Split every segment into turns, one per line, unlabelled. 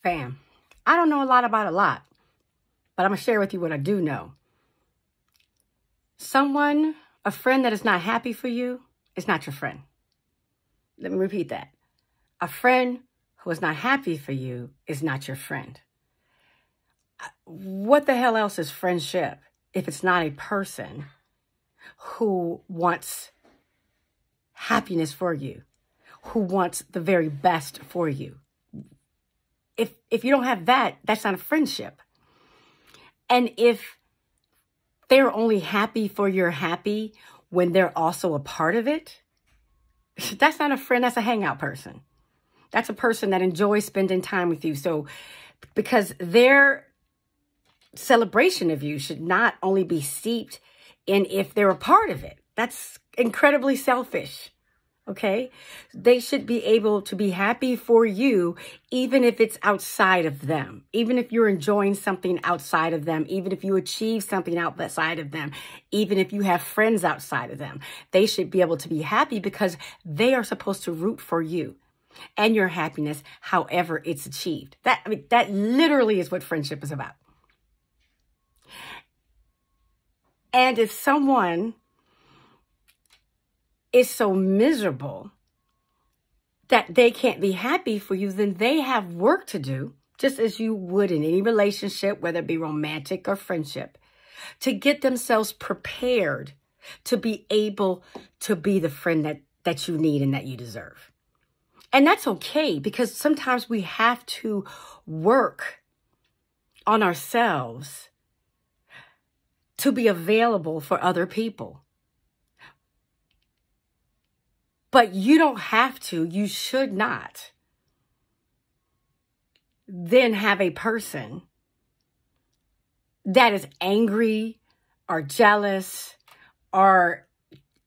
Fam, I don't know a lot about a lot, but I'm going to share with you what I do know. A friend that is not happy for you is not your friend. Let me repeat that. A friend who is not happy for you is not your friend. What the hell else is friendship if it's not a person who wants happiness for you, who wants the very best for you? If you don't have that, that's not a friendship. And if they're only happy for your happy when they're also a part of it, that's not a friend, that's a hangout person. That's a person that enjoys spending time with you. So, because their celebration of you should not only be steeped in if they're a part of it. That's incredibly selfish. Okay? They should be able to be happy for you, even if it's outside of them, even if you're enjoying something outside of them, even if you achieve something outside of them, even if you have friends outside of them. They should be able to be happy because they are supposed to root for you and your happiness, however it's achieved. That literally is what friendship is about. And if someone is so miserable that they can't be happy for you, then they have work to do, just as you would in any relationship, whether it be romantic or friendship, to get themselves prepared to be able to be the friend that you need and that you deserve. And that's okay, because sometimes we have to work on ourselves to be available for other people. But you don't have to, you should not then have a person that is angry or jealous or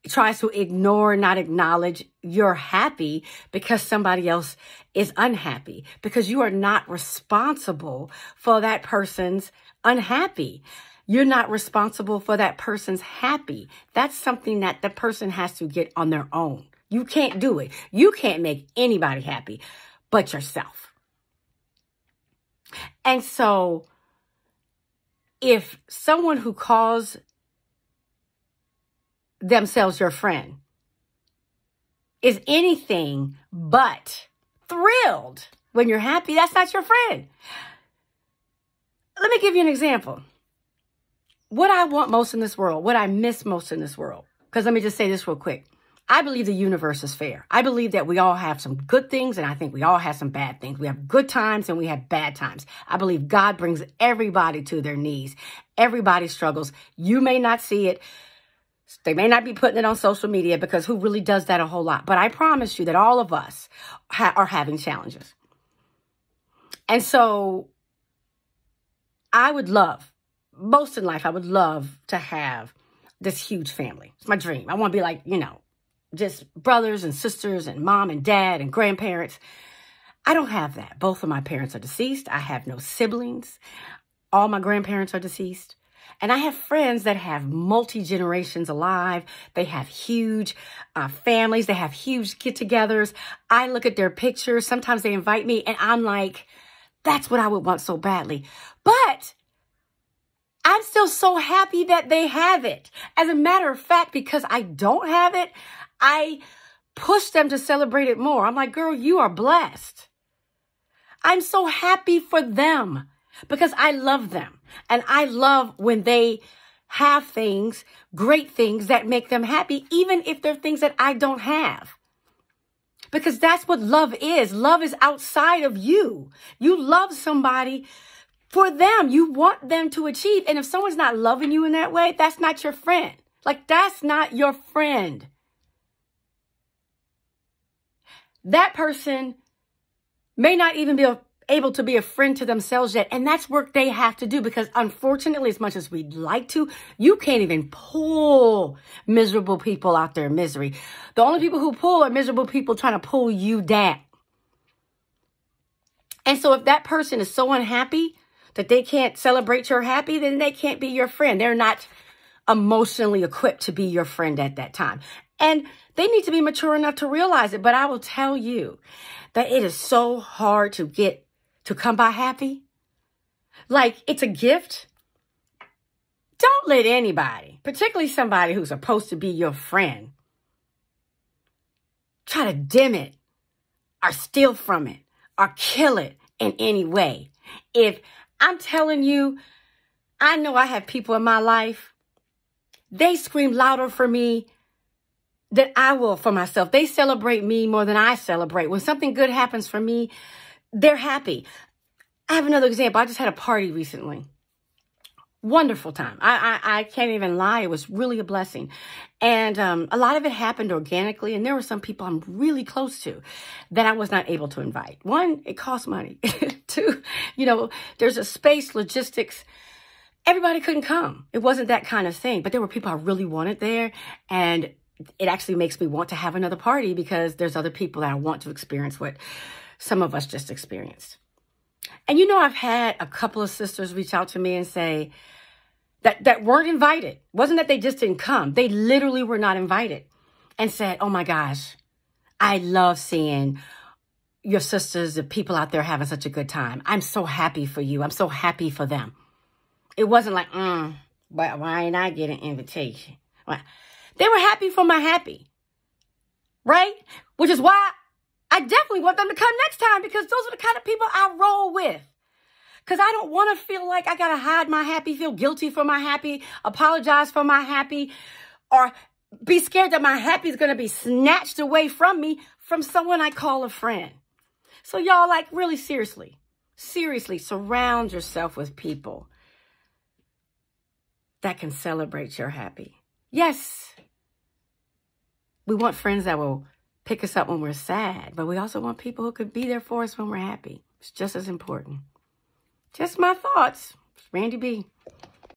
tries to ignore, not acknowledge you're happy because somebody else is unhappy, because you are not responsible for that person's unhappy. You're not responsible for that person's happy. That's something that the person has to get on their own. You can't do it. You can't make anybody happy but yourself. And so if someone who calls themselves your friend is anything but thrilled when you're happy, that's not your friend. Let me give you an example. What I want most in this world, what I miss most in this world, because let me just say this real quick. I believe the universe is fair. I believe that we all have some good things, and I think we all have some bad things. We have good times and we have bad times. I believe God brings everybody to their knees. Everybody struggles. You may not see it. They may not be putting it on social media, because who really does that a whole lot? But I promise you that all of us are having challenges. And so I would love, most in life, I would love to have this huge family. It's my dream. I want to be like, just brothers and sisters and mom and dad and grandparents. I don't have that. Both of my parents are deceased. I have no siblings. All my grandparents are deceased. And I have friends that have multi-generations alive. They have huge families. They have huge get-togethers. I look at their pictures. Sometimes they invite me and I'm like, that's what I would want so badly. But I'm still so happy that they have it. As a matter of fact, because I don't have it, I push them to celebrate it more. I'm like, girl, you are blessed. I'm so happy for them because I love them. And I love when they have things, great things that make them happy, even if they're things that I don't have. Because that's what love is. Love is outside of you. You love somebody for them. You want them to achieve. And if someone's not loving you in that way, that's not your friend. Like, that's not your friend. That person may not even be able to be a friend to themselves yet. And that's work they have to do, because unfortunately, as much as we'd like to, you can't even pull miserable people out their misery. The only people who pull are miserable people trying to pull you down. And so if that person is so unhappy that they can't celebrate your happy, then they can't be your friend. They're not emotionally equipped to be your friend at that time. And they need to be mature enough to realize it. But I will tell you that it is so hard to get to come by happy, like it's a gift. Don't let anybody, particularly somebody who's supposed to be your friend, try to dim it or steal from it or kill it in any way. If I'm telling you, I know I have people in my life, they scream louder for me than I will for myself. They celebrate me more than I celebrate. When something good happens for me, they're happy. I have another example. I just had a party recently. Wonderful time. I can't even lie. It was really a blessing. And a lot of it happened organically. And there were some people I'm really close to that I was not able to invite. One, it costs money. Two, there's a space, logistics. Everybody couldn't come. It wasn't that kind of thing. But there were people I really wanted there. And it actually makes me want to have another party because there's other people that I want to experience what some of us just experienced. And I've had a couple of sisters reach out to me and say that weren't invited. It wasn't that they just didn't come. They literally were not invited and said, oh my gosh, I love seeing your sisters, the people out there having such a good time. I'm so happy for you. I'm so happy for them. It wasn't like, but why ain't I get an invitation? Well, they were happy for my happy, right? Which is why I definitely want them to come next time because those are the kind of people I roll with. Because I don't want to feel like I got to hide my happy, feel guilty for my happy, apologize for my happy, or be scared that my happy is going to be snatched away from me from someone I call a friend. So y'all, really seriously surround yourself with people that can celebrate your happy. Yes, we want friends that will pick us up when we're sad, but we also want people who could be there for us when we're happy. It's just as important. Just my thoughts. It's Randy B.